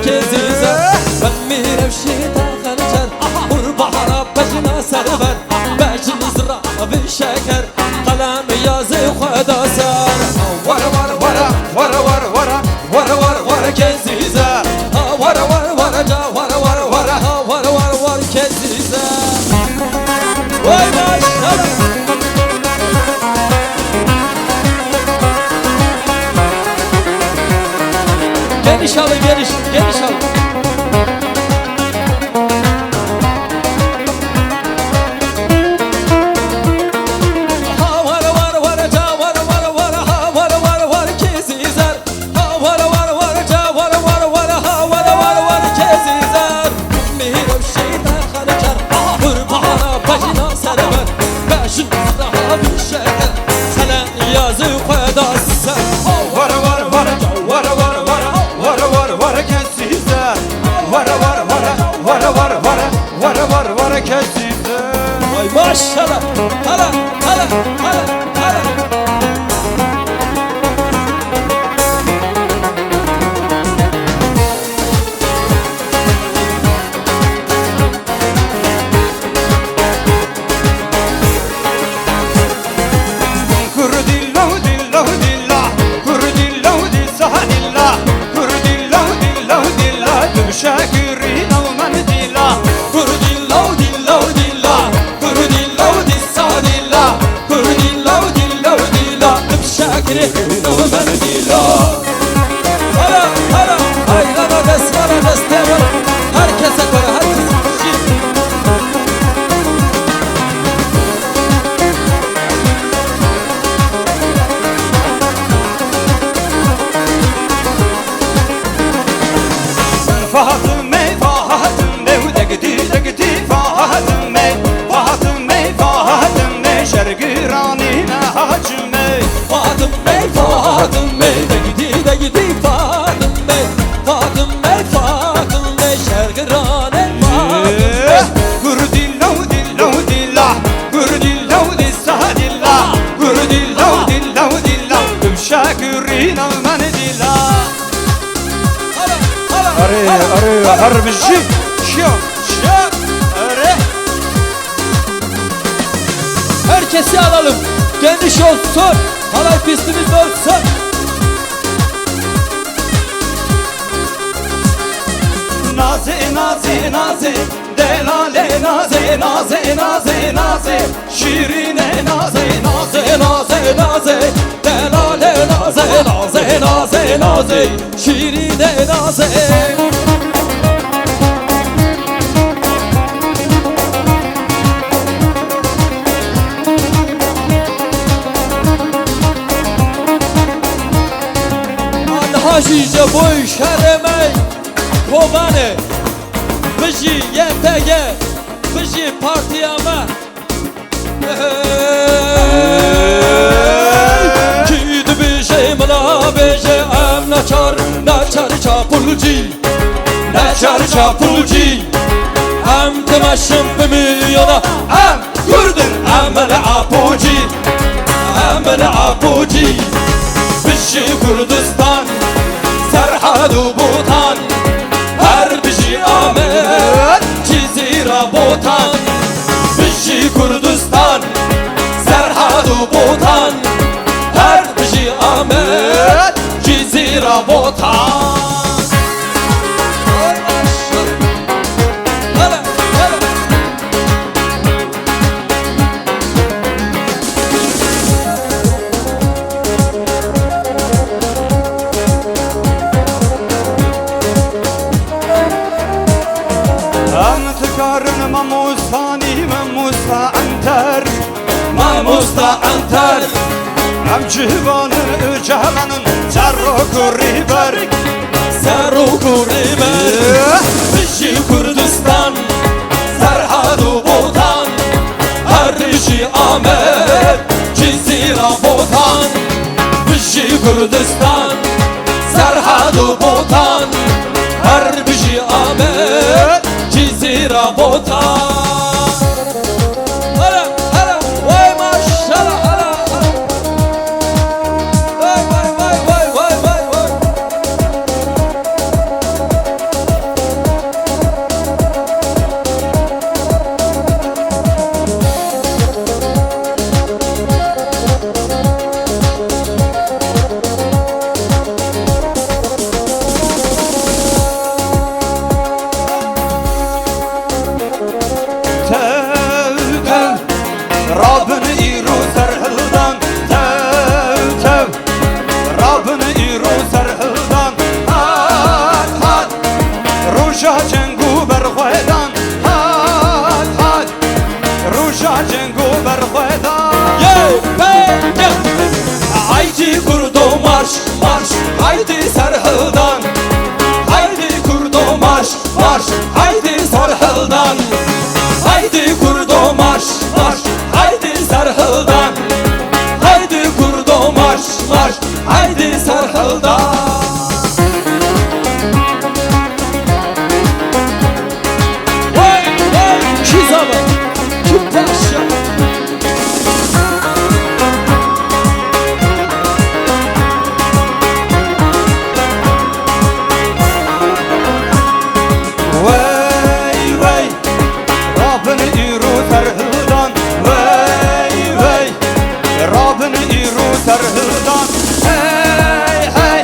Kezize ben mirevşi takhancar Urbahara bejna server Bejn zra bin şeker Kalem yazı khada ser Kezize Kezize Vay maşallah Geniş alın, geniş alın. Ay maşallah, hala. Şakirin alman dila Hala Hayrana desmana destemel Herkese göre herkes Fahatım degdi Fahatım şergiranine hacım Fahatım degdi Fahatım şergirane Şakirin alman dila Hala Harbici Herkesi alalım Geniş olsun Halay pistimiz olsun Naze Delale naze Şirine naze Delale naze Şirine naze Haşice boy şeremey Kovane Bıcı yentege Bıcı partiyama Kid bıcı mına bıcı Em naçar çapulci Em temeşim bimilyona Em Kürdün emele apuci Bıcı Kürdistan Serhadu Butan Her bıcı Ahmet Cizira Butan Bıcı Kürdistan Serhadu Butan Her bıcı Ahmet Cizira Butan Mamusta antar Am civanı calanın Serroku riber Bıcı Kürdistan Serhadu Butan Harbici Ahmet Cizira Butan Bıcı Kürdistan Serhadu Butan Harbici Ahmet Cizira Butan Hala vay maşallah marş haydi Sarhıl'dan. Haydi kurdo marş marş haydi Sarhıl'dan. Haydi kurdo marş marş haydi Sarhıl'dan. Vay vay Şizabı kim taşa. Vay vay Rabbin iru Sarhıl'dan. Vay vay Rabbin iru Sarhıl'dan. Hey hey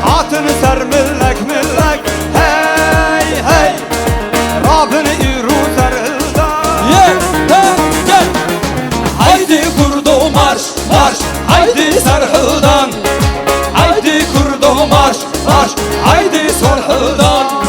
Hatın ser millek millek. Hey hey Rabbin iru Sarhıl'dan. Ye gel. Haydi kurdo marş marş haydi Sarhıl'dan. Haydi kurdo marş marş haydi Sarhıl'dan.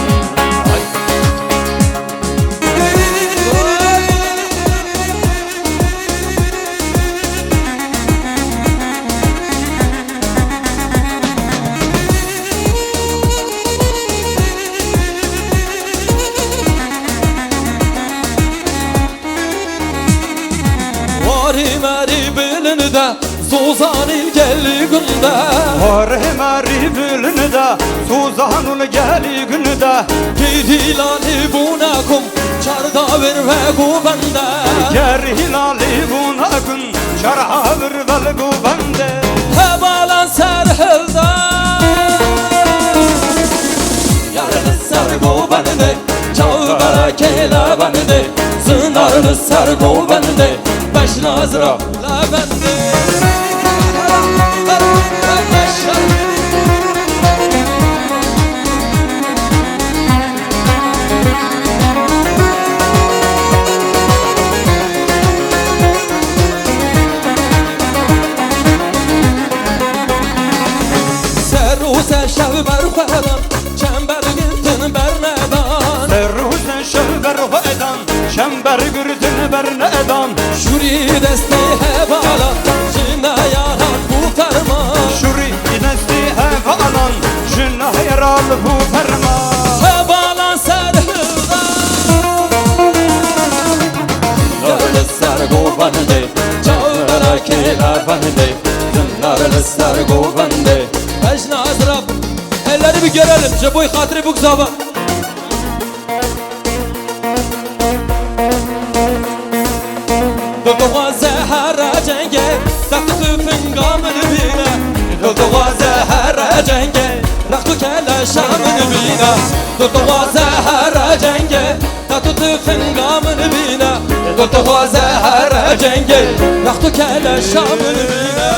Vari mari bilinde Suzan ilgeli günde. Vari mari bilinde Suzanul geli günde. Hilali bunakum çarda verve gubende. Ger hilali buna gün şarha bir vel bu bende. Hebalan Sarhıl'dan. Yarını sar gubende. Çağlara kela bende. Sınarlı sar gubende. Beş nazra la bende. Seruse şevber khuedan çember gittin bernedan. Serruzen şevber huedan şember gürdün bernedan. Şuri desti hebala cina yarat bu ferman. Şuri desti hevalan jünah yaral bu ferman. Hebalan Sarhıl'dan. Narlı sar guvende çağlara kela bende. Narlı sar guvende beş nazra. Elleri bir görelim cebuy hatırı bu kızaba. Duduvazı her cenge Taktı fingamını bine. Duduvazı her cenge Taktı kele şamını bine. Duduvazı her cenge Taktı fingamını bine. Duduvazı her cenge Taktı kele şamını bine.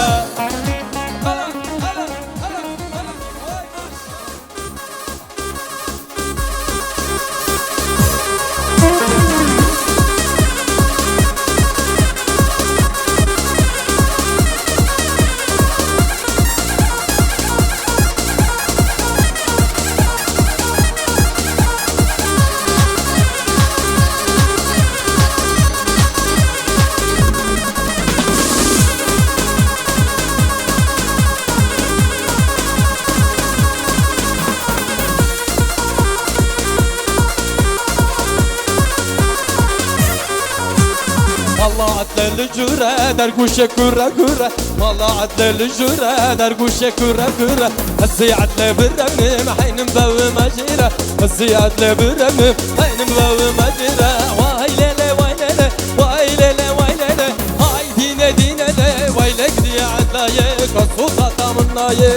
Allah adleli cüre der kuşe küre küre. Allah adleli cüre der kuşe küre küre. Hızı adle biremim haynim bevi macire. Hızı adle biremim haynim bevi macire. Vay lele vay lele vay lele vay lele. Hay dine dine de vay lek diye adlaye kasu satamınnaye.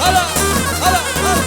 Hala hala hala.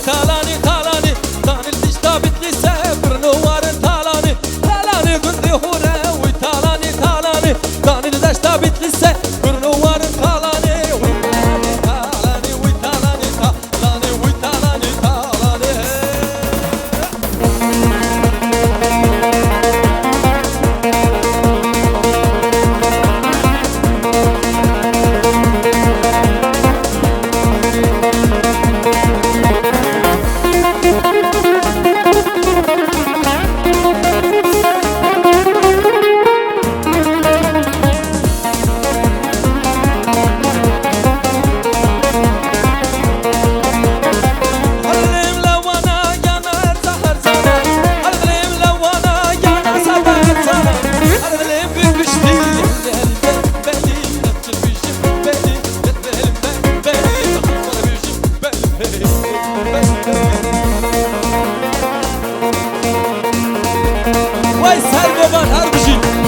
talani talani Tanil dişta bitlise Burnuvarın talani Talani gündü hure Uy talani talani Tanil dişta bitlise Burnuvarın talani Uy talani talani Uy talani talani Uy talani talani Vay Sergoban Harbici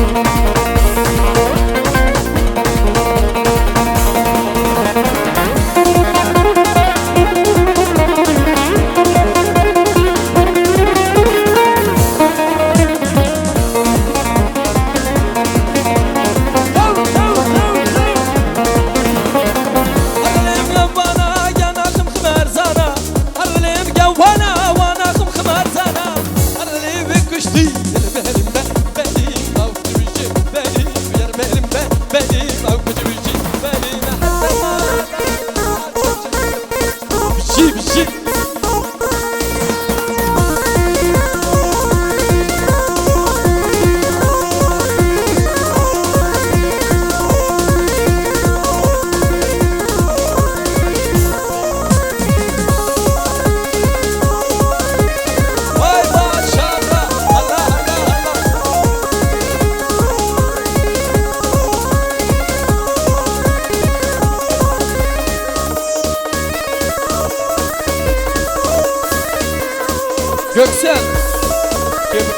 Göksel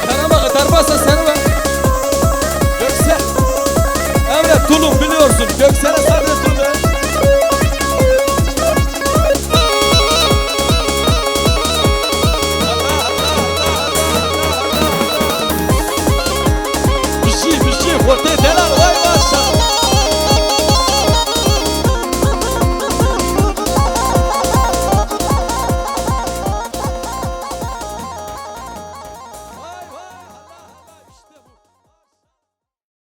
Karamağı darbasa seni var Göksel Emre Tulum biliyorsun Göksel'e sarı